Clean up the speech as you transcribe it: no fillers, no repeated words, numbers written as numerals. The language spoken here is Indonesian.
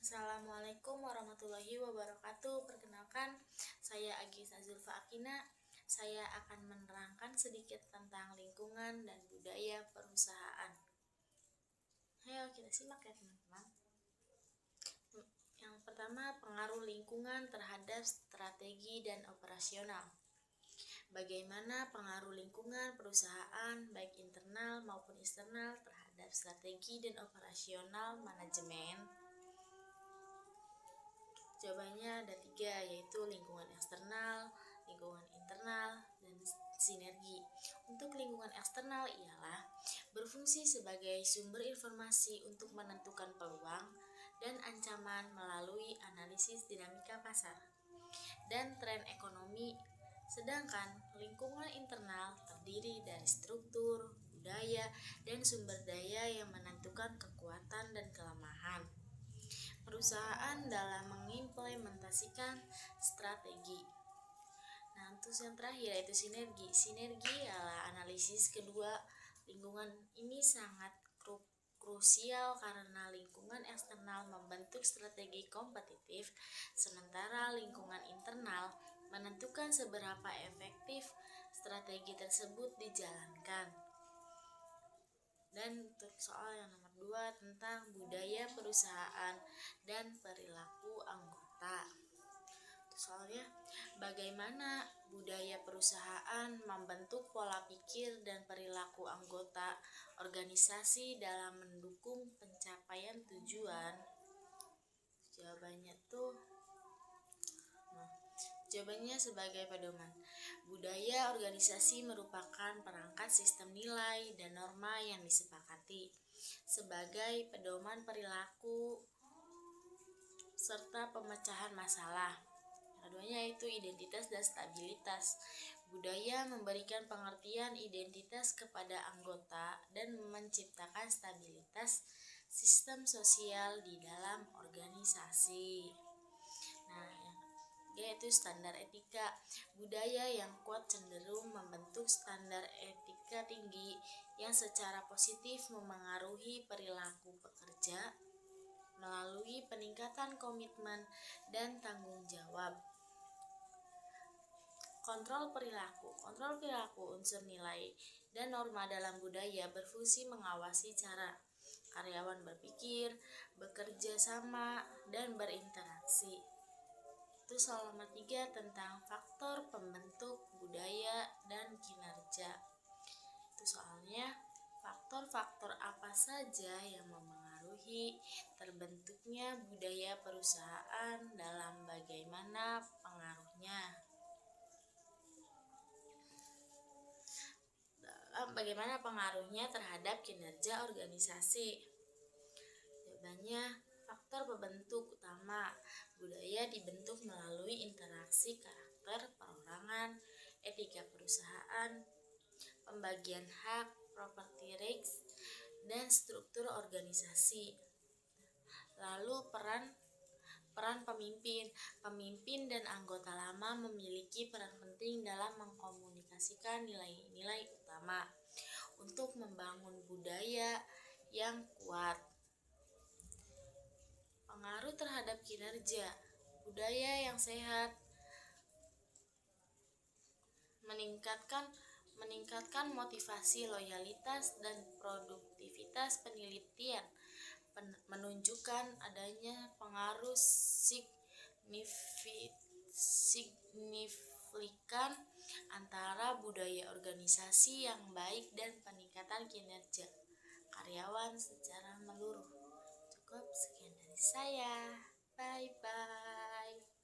Assalamualaikum warahmatullahi wabarakatuh. Perkenalkan, saya Agis Azulfa Akina. Saya akan menerangkan sedikit tentang lingkungan dan budaya perusahaan. Ayo kita simak ya teman-teman. Yang pertama, pengaruh lingkungan terhadap strategi dan operasional. Bagaimana pengaruh lingkungan perusahaan baik internal maupun eksternal terhadap strategi dan operasional manajemen? Jawabannya ada 3, yaitu lingkungan eksternal, lingkungan internal, dan sinergi. Untuk lingkungan eksternal ialah berfungsi sebagai sumber informasi untuk menentukan peluang dan ancaman melalui analisis dinamika pasar dan tren ekonomi. Sedangkan lingkungan internal terdiri dari struktur, budaya, dan sumber daya yang menentukan kekuatan dan kelemahan perusahaan dalam mengimplementasikan strategi. Nah, untuk yang terakhir yaitu sinergi. Sinergi adalah analisis kedua lingkungan ini sangat krusial karena lingkungan eksternal membentuk strategi kompetitif, sementara lingkungan internal menentukan seberapa efektif strategi tersebut dijalankan. Dan untuk soal yang nomor 2 tentang budaya perusahaan dan perilaku anggota. Soalnya, bagaimana budaya perusahaan membentuk pola pikir dan perilaku anggota organisasi dalam mendukung pencapaian tujuan? Jawabannya sebagai pedoman. Budaya organisasi merupakan perangkat sistem nilai dan norma yang disepakati sebagai pedoman perilaku serta pemecahan masalah. Keduanya yaitu identitas dan stabilitas. Budaya memberikan pengertian identitas kepada anggota dan menciptakan stabilitas sistem sosial di dalam organisasi. Nah, yaitu standar etika. Budaya yang kuat cenderung membentuk standar etika tinggi yang secara positif memengaruhi perilaku pekerja melalui peningkatan komitmen dan tanggung jawab. Kontrol perilaku unsur nilai dan norma dalam budaya berfungsi mengawasi cara karyawan berpikir, bekerja sama, dan berinteraksi. Itu soal nomor 3 tentang faktor pembentuk budaya dan kinerja. Itu soalnya faktor-faktor apa saja yang memengaruhi terbentuknya budaya perusahaan dalam bagaimana pengaruhnya terhadap kinerja organisasi. Jawabannya, faktor pembentuk utama budaya dibentuk melalui interaksi karakter perorangan, etika perusahaan, pembagian hak, property rights, dan struktur organisasi. Lalu peran pemimpin dan anggota lama memiliki peran penting dalam mengkomunikasikan nilai-nilai utama untuk membangun budaya yang kuat. Pengaruh terhadap kinerja. Budaya yang sehat meningkatkan motivasi, loyalitas, dan produktivitas penelitian menunjukkan adanya pengaruh signifikan antara budaya organisasi yang baik dan peningkatan kinerja karyawan secara menyeluruh. Cukup sekian dari saya. Bye bye.